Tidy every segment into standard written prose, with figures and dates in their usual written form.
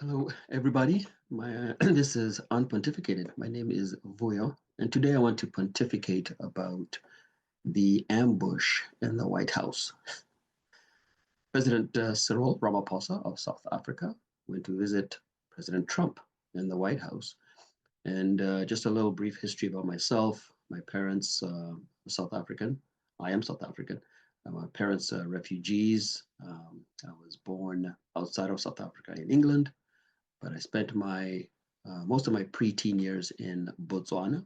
Hello, everybody. This is UnPontificated. My name is Voyo, and today I want to pontificate about the ambush in the White House. President Cyril Ramaphosa of South Africa went to visit President Trump in the White House. And just a little brief history about myself. My parents are South African. I am South African. My parents are refugees. I was born outside of South Africa in England, but I spent most of my pre-teen years in Botswana,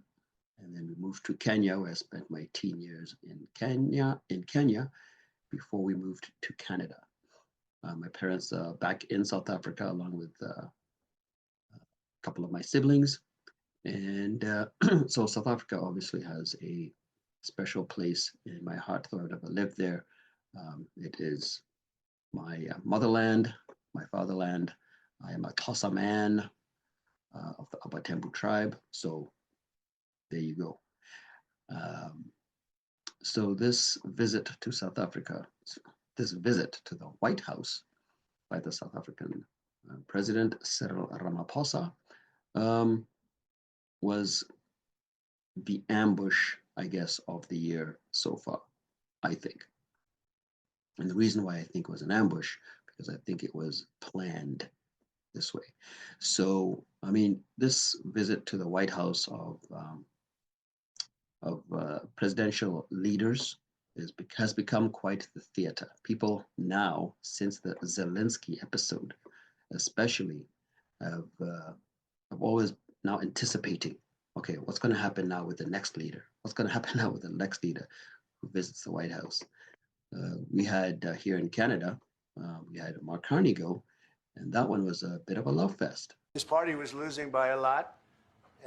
and then we moved to Kenya, where I spent my teen years in Kenya before we moved to Canada. My parents are back in South Africa along with a couple of my siblings, and so South Africa obviously has a special place in my heart, though I've never lived there. It is my motherland, my fatherland. I am a Xhosa man of the Abatembu tribe, so there you go. So this visit to South Africa, this visit to the White House by the South African President Cyril Ramaphosa was the ambush, I guess, of the year so far, I think. And the reason why I think it was an ambush, because I think it was planned this way. So, I mean, this visit to the White House of presidential leaders has become quite the theater. People now, since the Zelensky episode, especially, have always now anticipating, okay, what's going to happen now with the next leader? What's going to happen now with the next leader who visits the White House? We had here in Canada, we had Maralago, and that one was a bit of a love fest. His party was losing by a lot,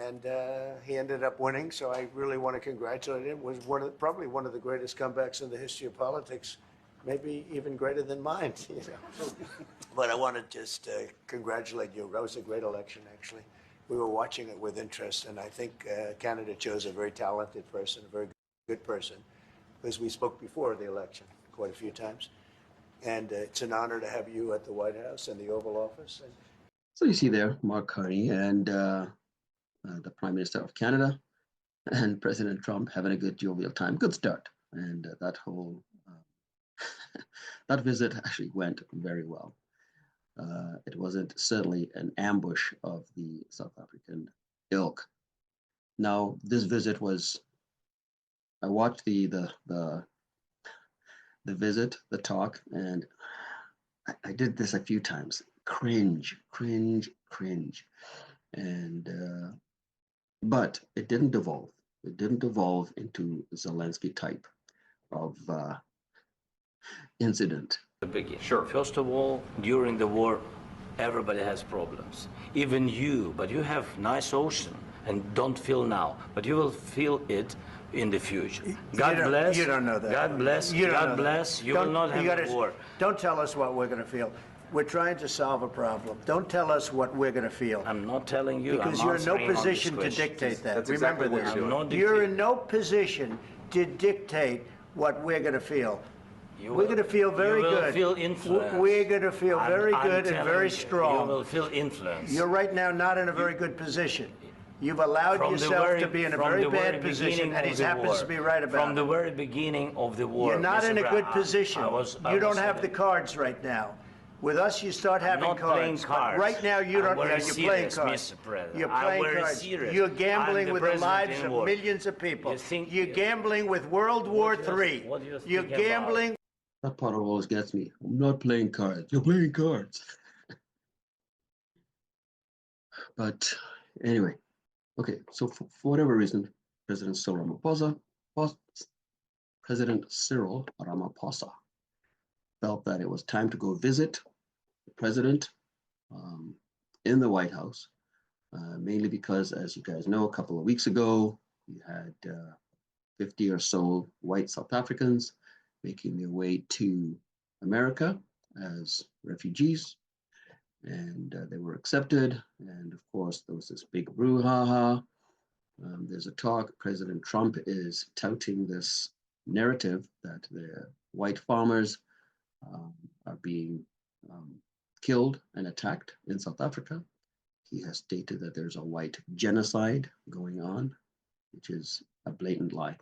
and he ended up winning, so I really want to congratulate him. It was probably one of the greatest comebacks in the history of politics, maybe even greater than mine, you know. But I want to just congratulate you. That was a great election, actually. We were watching it with interest, and I think Canada chose a very talented person, a very good person, because we spoke before the election quite a few times. And it's an honor to have you at the White House and the Oval Office. So you see there, Mark Carney and the Prime Minister of Canada and President Trump having a good jovial time. Good start. And that whole, that visit actually went very well. It wasn't certainly an ambush of the South African ilk. Now, this visit was, I watched the visit, the talk, and I did this a few times. Cringe. And, but it didn't devolve. It didn't devolve into Zelensky type of incident. Sure. First of all, during the war, everybody has problems. Even you, but you have nice ocean and don't feel now, but you will feel it in the future. God bless. You don't know that. God bless. God bless. You will not have a war. Don't tell us what we're going to feel. We're trying to solve a problem. Don't tell us what we're going to feel. I'm not telling you. Because you're in no position to dictate that. Remember this. You're in no position to dictate what we're going to feel. We're going to feel very good. You will feel influence. We're going to feel very good and very strong. You will feel influence. You're right now not in a very good position. You've allowed yourself to be in a very bad position, and he happens to be right about it. From the very beginning of the war. You're not in a good position. You don't have the cards right now. With us, you start having cards. But right now, you don't. You're playing cards. You're playing cards. You're gambling with the lives of millions of people. You're gambling with World War III. You're gambling. That part always gets me. I'm not playing cards. You're playing cards. But anyway, okay. So for whatever reason, President Cyril Ramaphosa felt that it was time to go visit the president in the White House, mainly because, as you guys know, a couple of weeks ago, we had 50 or so white South Africans making their way to America as refugees, and they were accepted. And of course, there was this big brouhaha. There's a talk. President Trump is touting this narrative that the white farmers are being killed and attacked in South Africa. He has stated that there's a white genocide going on, which is a blatant lie.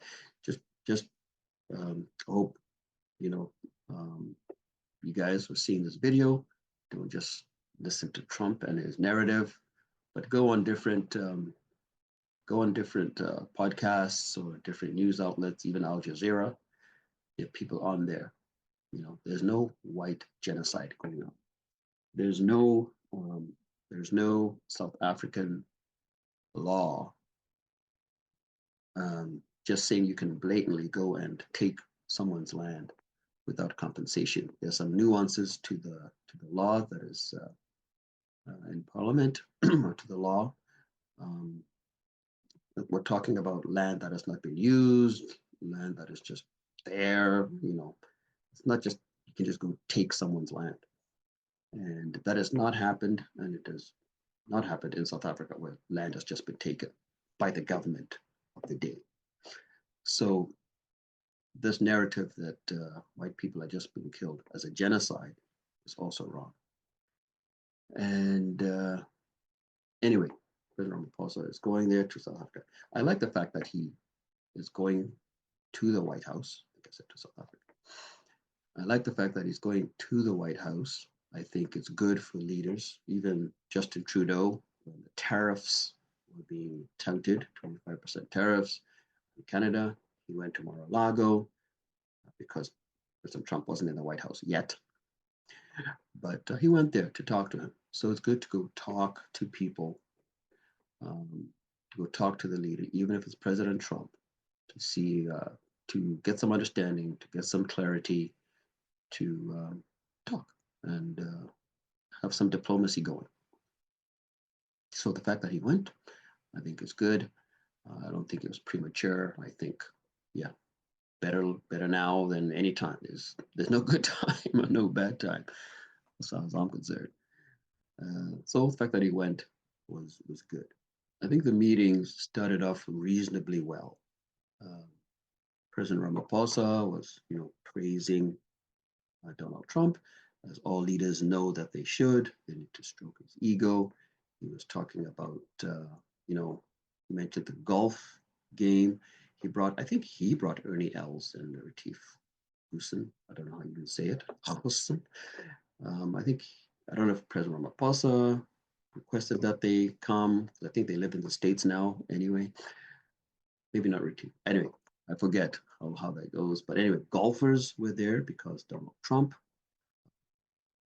Just hope you guys who are seeing this video don't just listen to Trump and his narrative, but go on different podcasts or different news outlets, even Al Jazeera. There are people on there. There's no white genocide going on. There's no South African law just saying you can blatantly go and take someone's land without compensation. There's some nuances to the law that is in Parliament or to the law. We're talking about land that has not been used, land that is just there. It's not just you can just go take someone's land, and that has not happened, and it has not happened in South Africa where land has just been taken by the government of the day. So this narrative that white people are just being killed as a genocide is also wrong. And anyway, President Ramaposa is going there to South Africa. I like the fact that he is going to the White House. I think I said to South Africa. I like the fact that he's going to the White House. I think it's good for leaders. Even Justin Trudeau, when the tariffs were being touted, 25% tariffs in Canada, he went to Maralago because President Trump wasn't in the White House yet. But he went there to talk to him. So it's good to go talk to people, to go talk to the leader, even if it's President Trump, to see, to get some understanding, to get some clarity, to talk and have some diplomacy going. So the fact that he went, I think is good. I don't think it was premature. I think, yeah, better now than any time. There's no good time or no bad time, as far as I'm concerned. So the fact that he went was good. I think the meeting started off reasonably well. President Ramaphosa was, praising Donald Trump, as all leaders know that they should. They need to stroke his ego. He was talking about, he mentioned the golf game. I think he brought Ernie Els and Retief Hussein. I don't know how you can say it. Hussein. I don't know if President Ramaphosa requested that they come. I think they live in the States now anyway. Maybe not Retief. Anyway, I forget how that goes. But anyway, golfers were there because Donald Trump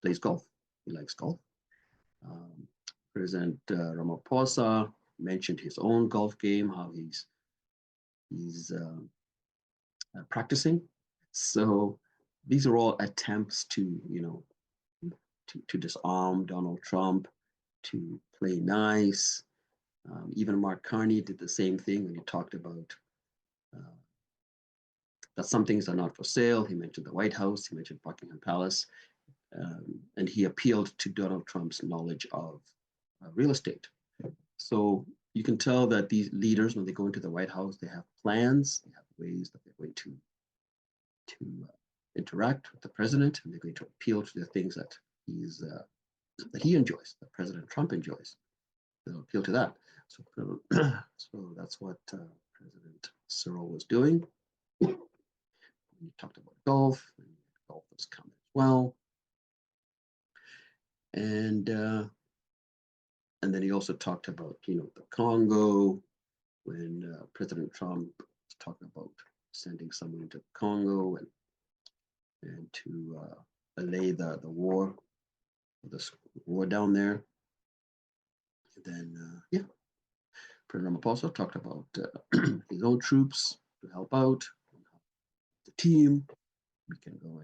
plays golf. He likes golf. President Ramaphosa mentioned his own golf game, how he's practicing. So these are all attempts to, to disarm Donald Trump, to play nice. Even Mark Carney did the same thing when he talked about that some things are not for sale. He mentioned the White House, he mentioned Buckingham Palace, and he appealed to Donald Trump's knowledge of real estate. So you can tell that these leaders, when they go into the White House, they have plans, they have ways that they're going to interact with the president, and they're going to appeal to the things that he enjoys, that President Trump enjoys. They'll appeal to that. So that's what President Cyril was doing. He talked about golf, and golf was coming as well. And then he also talked about, the Congo, when President Trump was talking about sending someone to Congo and to allay the war, this war down there. And then, President Ramaphosa talked about his own troops to help out, the team. We can go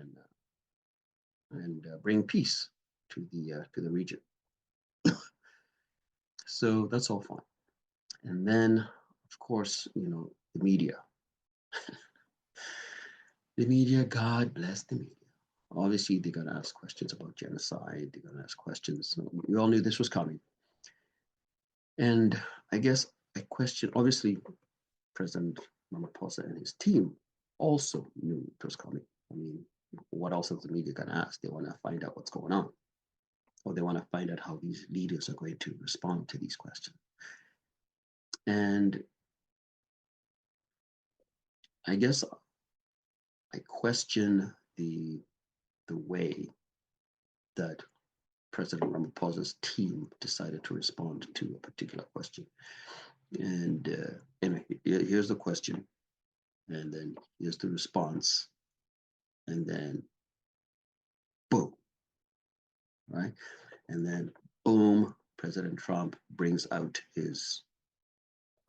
and bring peace to the region. So that's all fine. And then, of course, the media. The media, God bless the media. Obviously, they're going to ask questions about genocide. They're going to ask questions. We all knew this was coming. And I guess I question, obviously, President Ramaphosa and his team also knew it was coming. I mean, what else is the media going to ask? They want to find out what's going on. or they want to find out how these leaders are going to respond to these questions. And I guess I question the way that President Ramaphosa's team decided to respond to a particular question. And anyway, here's the question, and then here's the response, and then boom, right? And then boom, President Trump brings out his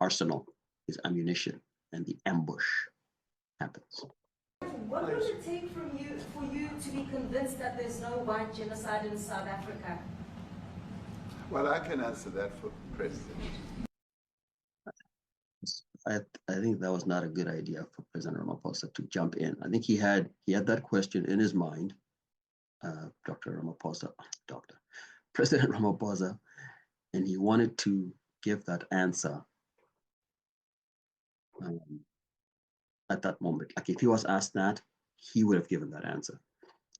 arsenal, his ammunition, and the ambush happens. What would it take for you to be convinced that there's no white genocide in South Africa? Well, I can answer that for President. I think that was not a good idea for President Ramaphosa to jump in. I think he had that question in his mind, President Ramaphosa, and he wanted to give that answer at that moment. Like if he was asked that, he would have given that answer.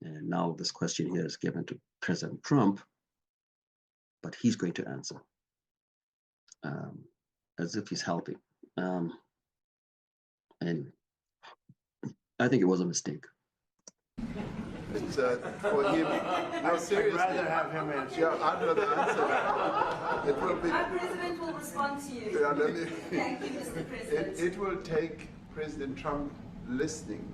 And now this question here is given to President Trump, but he's going to answer as if he's helping. Anyway, I think it was a mistake. It's for him. No, seriously. I'd rather have him answer. Yeah, I'd rather answer that. It will be. Our president will respond to you. Yeah, let me, Thank you, Mr. President. it will take President Trump listening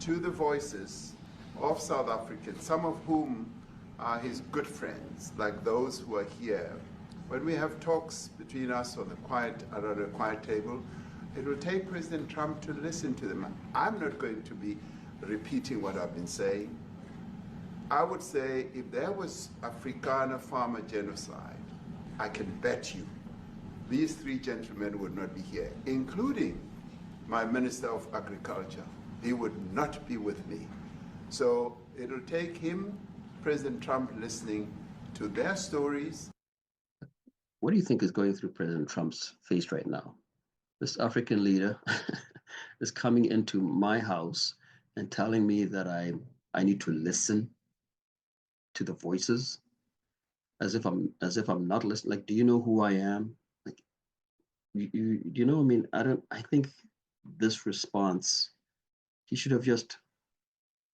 to the voices of South Africans, some of whom are his good friends, like those who are here. When we have talks between us on around a quiet table, it will take President Trump to listen to them. I'm not going to be repeating what I've been saying. I would say if there was Afrikaner farmer genocide, I can bet you these three gentlemen would not be here, including my Minister of Agriculture. He would not be with me. So it'll take him, President Trump, listening to their stories. What do you think is going through President Trump's face right now? This African leader is coming into my house and telling me that I need to listen to the voices, as if I'm not listening. Like, do you know who I am? Like, you know, I mean, I think this response, he should have just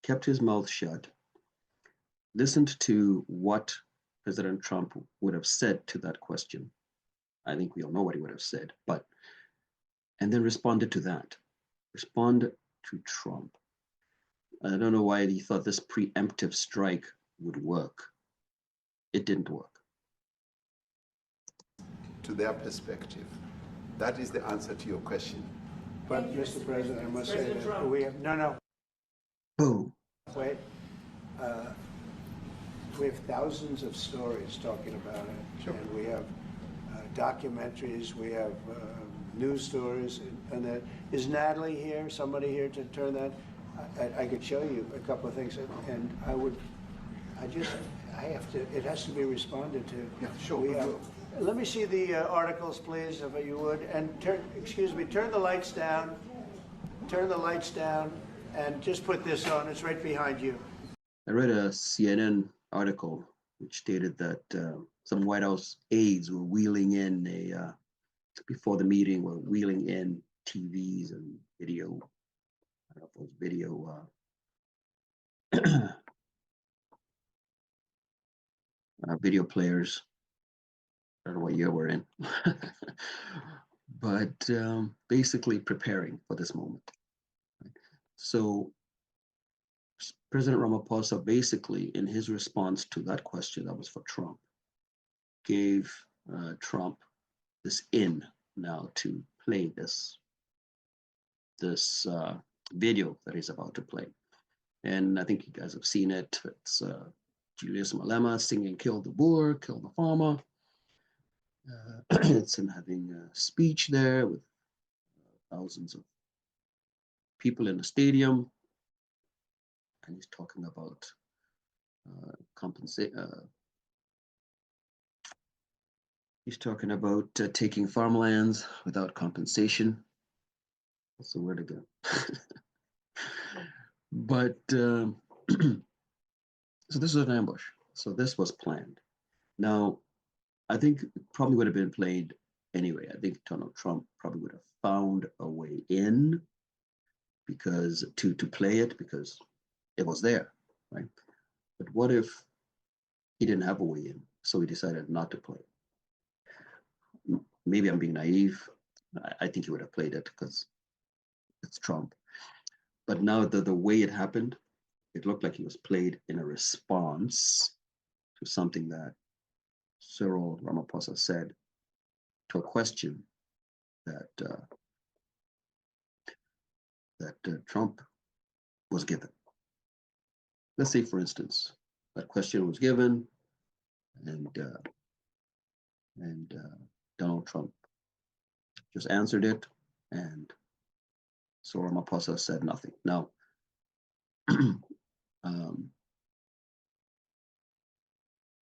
kept his mouth shut, listened to what President Trump would have said to that question. I think we all know what he would have said, and then responded to that. Respond to Trump. I don't know why he thought this preemptive strike would work. It didn't work. To their perspective. That is the answer to your question. But, Mr. President, I must say that we have, no. Boom. Wait. We have thousands of stories talking about it. Sure. And we have documentaries, we have news stories, and that. Is Natalie here? Somebody here to turn that? I could show you a couple of things, and I have to, it has to be responded to. Yeah, sure. Let me see the articles, please, if you would, and turn the lights down, and just put this on. It's right behind you. I read a CNN article which stated that some White House aides were wheeling in before the meeting, were wheeling in TVs and video. I don't know if it was video. Video players. I don't know what year we're in, but basically preparing for this moment. So President Ramaphosa basically, in his response to that question that was for Trump, gave Trump this in now to play this video that he's about to play. And I think you guys have seen it. It's Julius Malema singing "Kill the Boer, Kill the Farmer." It's him having a speech there with thousands of people in the stadium. And he's talking about he's talking about taking farmlands without compensation. That's the word again. But so this is an ambush. So this was planned. Now, I think it probably would have been played anyway. I think Donald Trump probably would have found a way in because to play it because it was there, right? But what if he didn't have a way in, so he decided not to play it? Maybe I'm being naive. I think he would have played it because it's Trump. But now the way it happened, it looked like he was played in a response to something that Cyril Ramaphosa said, to a question that Trump was given. Let's say, for instance, that question was given, and Donald Trump just answered it, and so Ramaposa said nothing. Now,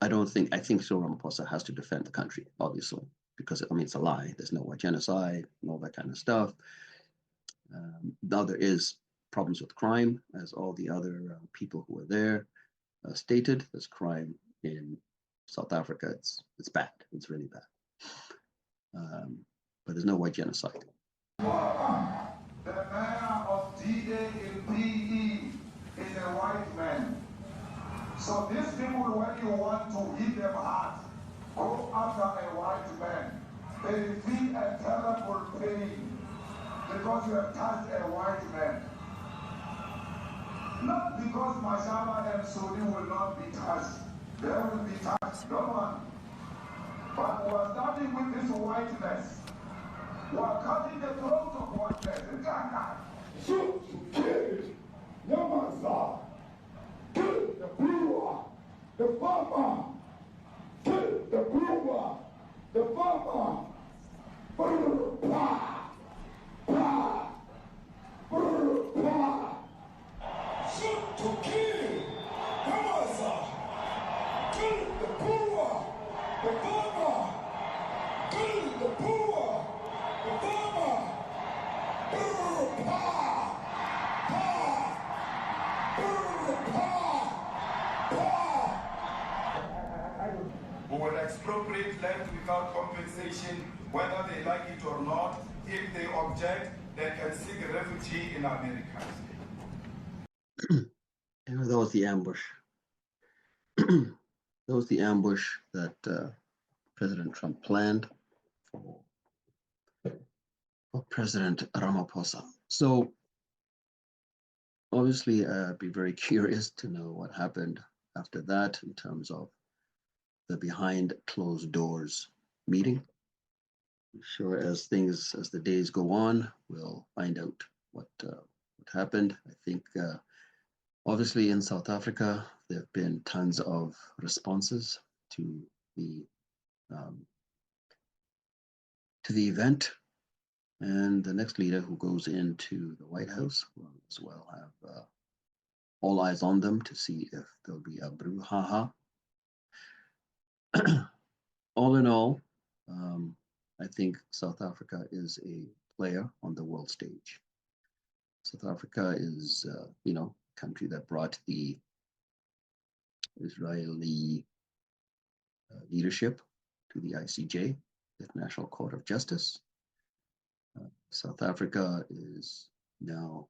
I think Cyril Ramaphosa has to defend the country, obviously, because I mean it's a lie. There's no genocide and all that kind of stuff. Now there is problems with crime, as all the other people who were there stated. There's crime in South Africa. It's bad. It's really bad. But there's no white genocide. The mayor of D-Day in PE is a white man. So these people, when you want to hit them hard, go after a white man. They feel a terrible pain because you have touched a white man. Not because Mashaba and Sodi will not be touched. They will be touched, no one. But we're starting with this whiteness. We're cutting the throat of whiteness. Shoot, kill, Yamaza, kill the brewer, the farmer, kill the brewer, the farmer. Pa, pa, pa. Shoot to kill, Yamaza, kill the brewer, the farmer, kill the brewer, the farmer. We will expropriate land without compensation, whether they like it or not. If they object, they can seek a refugee in America. And that was the ambush. That was the ambush that President Trump planned for President Ramaphosa. So obviously, I'd be very curious to know what happened after that in terms of the behind closed doors meeting. I'm sure as the days go on, we'll find out what happened. I think obviously in South Africa, there have been tons of responses to the event. And the next leader who goes into the White House will as well have all eyes on them to see if there'll be a brouhaha. All in all, I think South Africa is a player on the world stage. South Africa is, a country that brought the Israeli leadership to the ICJ, the International Court of Justice. South Africa is now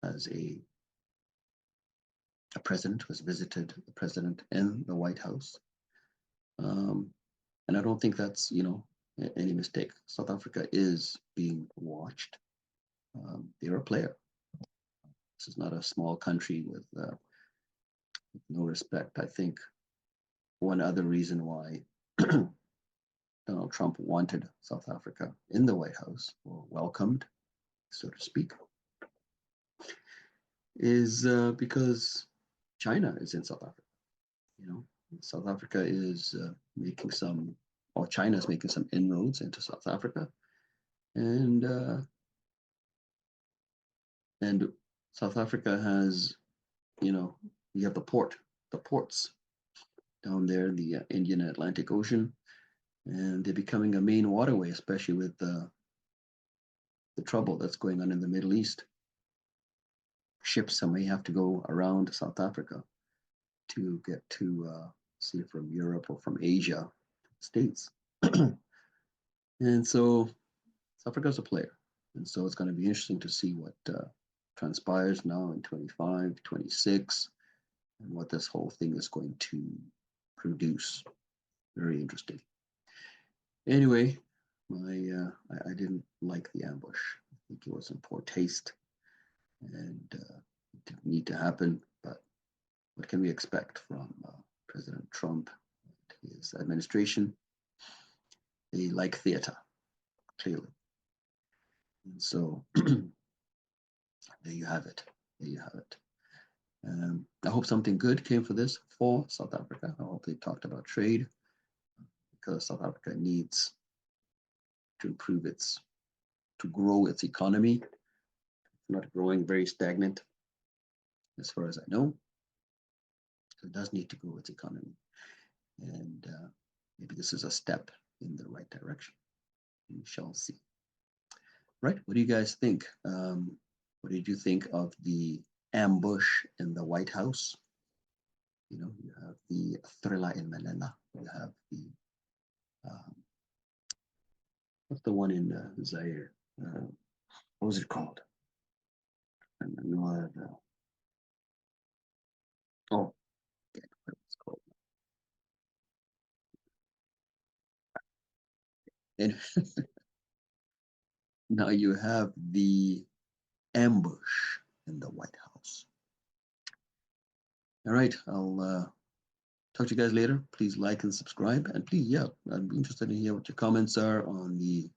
has a president who has visited the president in the White House. And I don't think that's, any mistake. South Africa is being watched. They're a player. This is not a small country with no respect. I think one other reason why Donald Trump wanted South Africa in the White House, or welcomed, so to speak, is because China is in South Africa. South Africa is making some, or China is making some inroads into South Africa, and South Africa has, you have the ports down there in the Indian and Atlantic Ocean. And they're becoming a main waterway, especially with the trouble that's going on in the Middle East. Ships may have to go around South Africa. to get to see from Europe or from Asia, States. And so South Africa is a player. And so it's going to be interesting to see what transpires now in 25, 26, and what this whole thing is going to produce. Very interesting. Anyway, I didn't like the ambush. I think it was in poor taste, and it didn't need to happen. But what can we expect from President Trump and his administration? They like theater, clearly. And so there you have it. There you have it. I hope something good came for this for South Africa. I hope they talked about trade, because South Africa needs to improve to grow its economy. It's not growing, very stagnant, as far as I know. So it does need to grow its economy. And maybe this is a step in the right direction. We shall see. Right, what do you guys think? What did you think of the ambush in the White House? You know, you have the thriller in Manila. You have the what's the one in Zaire? What was it called? I don't know. Oh, I forget what it's called. And now you have the ambush in the White House. All right, I'll talk to you guys later. Please like and subscribe, and please, yeah, I'd be interested to hear what your comments are on the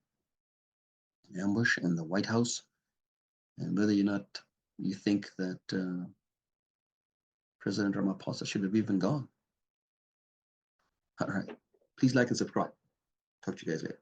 ambush in the White House, and whether or not you think that President Ramaphosa should have even gone. All right, please like and subscribe. Talk to you guys later.